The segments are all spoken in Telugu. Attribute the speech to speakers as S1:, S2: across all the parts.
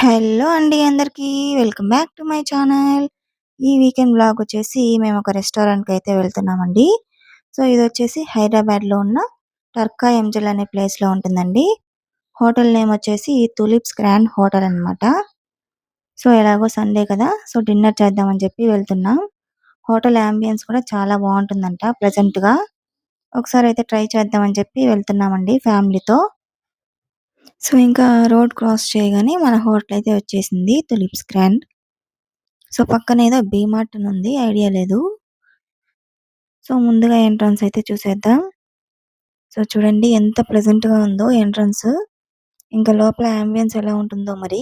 S1: హలో అండి అందరికీ. Welcome back to my channel. ఈ వీకెండ్ వ్లాగ్ వచ్చేసి మేము ఒక రెస్టారెంట్‌కి అయితే వెళ్తున్నామండి. సో, ఇదొచ్చేసి హైదరాబాద్‌లో ఉన్న టర్కా ఎంజల్ అనే ప్లేస్‌లో ఉంటుందండి. హోటల్ నేమ్ వచ్చేసి తులిప్స్ గ్రాండ్ హోటల్ అనమాట. సో, ఎలాగో సండే కదా! సో, డిన్నర్ చేద్దామని చెప్పి వెళ్తున్నాం. హోటల్ యాంబియన్స్ కూడా చాలా బావుంటుందంట ప్లెజెంట్‌గా. ఒకసారి అయితే ట్రై చేద్దామని చెప్పి వెళ్తున్నామండి ఫ్యామిలీతో. సో, ఇంకా రోడ్ క్రాస్ చేయగానే మన హోటల్ అయితే వచ్చేసింది తులిప్స్ గ్రాండ్. సో, పక్కనేదో డీమార్ట్ అని ఉంది. ఐడియా లేదు. సో, ముందుగా ఎంట్రన్స్ అయితే చూసేద్దాం. సో, చూడండి ఎంత ప్లెజెంట్‌గా ఉందో ఎంట్రన్స్. ఇంకా లోపల యాంబియన్స్ ఎలా ఉంటుందో మరి.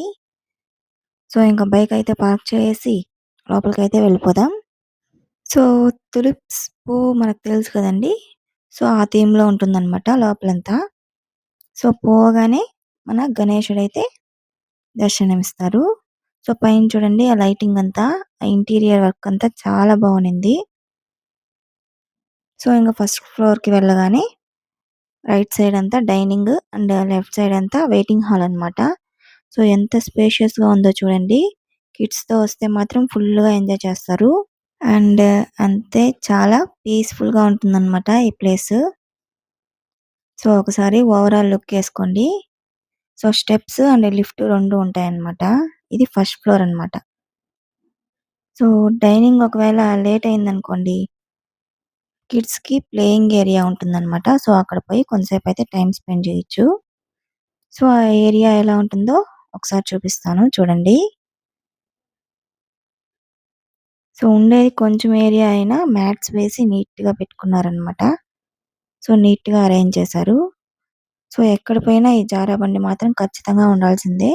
S1: సో, ఇంకా బైక్ అయితే పార్క్ చేసి లోపలికైతే వెళ్ళిపోదాం. సో, తులిప్స్ పువ్వు మనకు తెలుసు కదండీ! సో, ఆ థీమ్‌లో ఉంటుందన్నమాట లోపలంతా. సో, పోగానే మన గణేశుడైతే దర్శనమిస్తారు. సో, పైన చూడండి ఆ లైటింగ్ అంతా, ఆ ఇంటీరియర్ వర్క్ అంతా చాలా బావునింది. సో, ఇంక ఫస్ట్ ఫ్లోర్‌కి వెళ్ళగానే రైట్ సైడ్ అంతా డైనింగ్ అండ్ లెఫ్ట్ సైడ్ అంతా వెయిటింగ్ హాల్ అనమాట. సో, ఎంత స్పేషియస్‌గా ఉందో చూడండి. కిడ్స్‌తో వస్తే మాత్రం ఫుల్‌గా ఎంజాయ్ చేస్తారు. అండ్ అంతే చాలా పీస్‌ఫుల్‌గా ఉంటుందన్నమాట ఈ ప్లేసు. సో, ఒకసారి ఓవరాల్ లుక్ ఏసుకోండి. సో, స్టెప్స్ అండ్ లిఫ్ట్ 2 ఉంటాయన్నమాట. ఇది ఫస్ట్ ఫ్లోర్ అనమాట. సో, డైనింగ్ ఒకవేళ లేట్ అయిందనుకోండి, కిడ్స్‌కి ప్లేయింగ్ ఏరియా ఉంటుందన్నమాట. సో, అక్కడ పోయి కొంతసేపయితే టైమ్ స్పెండ్ చేయొచ్చు. సో, ఆ ఏరియా ఎలా ఉంటుందో ఒకసారి చూపిస్తాను చూడండి. సో, ఉండేది కొంచెం ఏరియా అయినా మ్యాట్స్ వేసి నీట్‌గా పెట్టుకున్నారనమాట. సో, నీట్‌గా అరేంజ్ చేశారు. సో, ఎక్కడ పోయినా ఈ జారాబండి మాత్రం ఖచ్చితంగా ఉండాల్సిందే.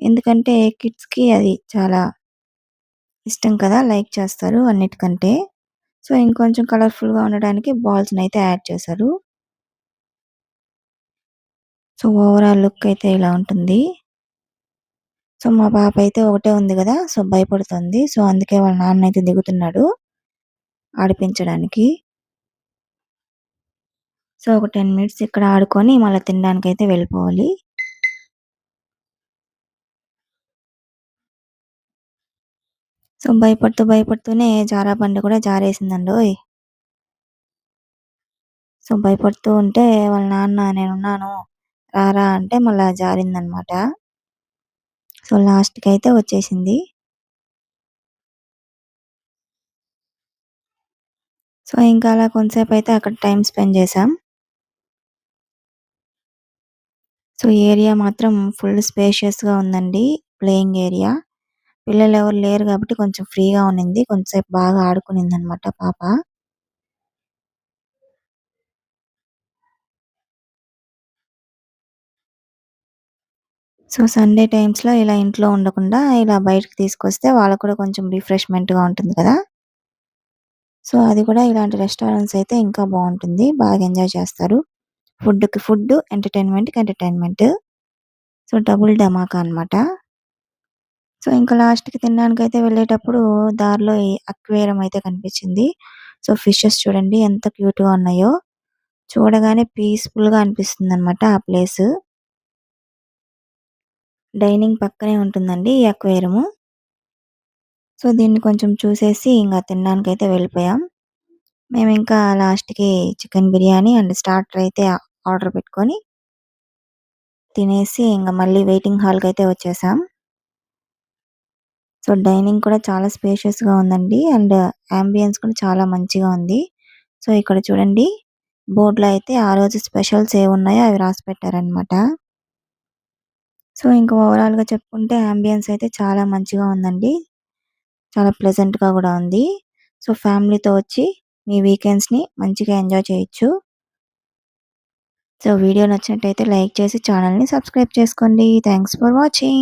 S1: ఎందుకంటే కిడ్స్‌కి అది చాలా ఇష్టం కదా! లైక్ చేస్తారు అన్నిటికంటే. సో, ఇంకొంచెం కలర్‌ఫుల్‌గా ఉండడానికి బాల్స్‌నైతే యాడ్ చేశారు. సో, ఓవరాల్ లుక్ అయితే ఇలా ఉంటుంది. సో, మా పాప అయితే ఒకటే ఉంది గదా! సో, భయపడుతుంది. సో, అందుకే వాళ్ళ నాన్నయితే దిగుతున్నాడు ఆడిపించడానికి. సో, ఒక 10 మినిట్స్ ఇక్కడ ఆడుకొని మళ్ళా తినడానికైతే వెళ్ళిపోవాలి. సో, భయపడుతూనే జారాబండ కూడా జారేసిందండోయ్! సో, భయపడుతూ ఉంటే వాళ్ళ నాన్న నేనున్నాను రారా అంటే మళ్ళా జారిందనమాట. సో, లాస్ట్‌కైతే వచ్చేసింది. సో, ఇంకా అలా కొంతసేపయితే అక్కడ టైమ్ స్పెండ్ చేశాం. సో, ఏరియా మాత్రం ఫుల్ స్పేషియస్‌గా ఉందండి. Playing area. పిల్లలెవరు లేరు గాబట్టి కొంచెం ఫ్రీగా ఉన్నింది. కొంతసేపు బాగా ఆడుకునిందనమాట పాప. సో, సండే టైమ్స్‌లో ఇలా ఇంట్లో ఉండకుండా ఇలా బయటకి తీసుకొస్తే వాళ్ళకి కూడా కొంచెం రిఫ్రెష్‌మెంట్‌గా ఉంటుంది కదా! సో, అది కూడా ఇలాంటి రెస్టారెంట్స్ అయితే ఇంకా బావుంటుంది. బాగా ఎంజాయ్ చేస్తారు. ఫుడ్‌కి ఫుడ్, ఎంటర్‌టైన్‌మెంట్‌కి ఎంటర్‌టైన్‌మెంట్. సో, డబుల్ ధమాకా అనమాట. సో, ఇంకా లాస్ట్‌కి తినడానికైతే వెళ్ళేటప్పుడు దారిలో ఈ అక్వేరియం అయితే కనిపించింది. సో, ఫిషెస్ చూడండి ఎంత క్యూట్‌గా ఉన్నాయో. చూడగానే పీస్‌ఫుల్‌గా అనిపిస్తుందనమాట ఆ ప్లేసు. డైనింగ్ పక్కనే ఉంటుందండి ఈ అక్వేరియం. సో, దీన్ని కొంచెం చూసేసి ఇంగ తినడానికైతే వెళ్ళిపోయాం. మేమింకా లాస్ట్‌కి చికెన్ బిర్యానీ అండ్ స్టార్టర్ అయితే ఆర్డర్ పెట్టుకొని తినేసి ఇంగ మళ్ళీ వెయిటింగ్ హాల్‌కైతే వచ్చేసాం. సో, డైనింగ్ కూడా చాలా స్పేషియస్‌గా ఉందండి. అండ్ యాంబియన్స్ కూడా చాలా మంచిగా ఉంది. సో, ఇక్కడ చూడండి బోర్డ్‌లో అయితే ఆ రోజు స్పెషల్స్ ఏవున్నాయో అవి రాసి పెట్టారనమాట. సో, ఇంకా ఓవరాల్‌గా చెప్పుకుంటే యాంబియన్స్ అయితే చాలా మంచిగా ఉందండి. చాలా ప్లెజెంట్‌గా గూడా ఉంది. సో, ఫ్యామిలీతో వచ్చి మీ వీకెండ్స్‌ని మంచిగా ఎంజాయ్ చేయొచ్చు. సో, వీడియో నచ్చినట్టయితే లైక్ చేసి ఛానెల్‌ని సబ్స్క్రైబ్ చేసుకోండి. Thanks for watching.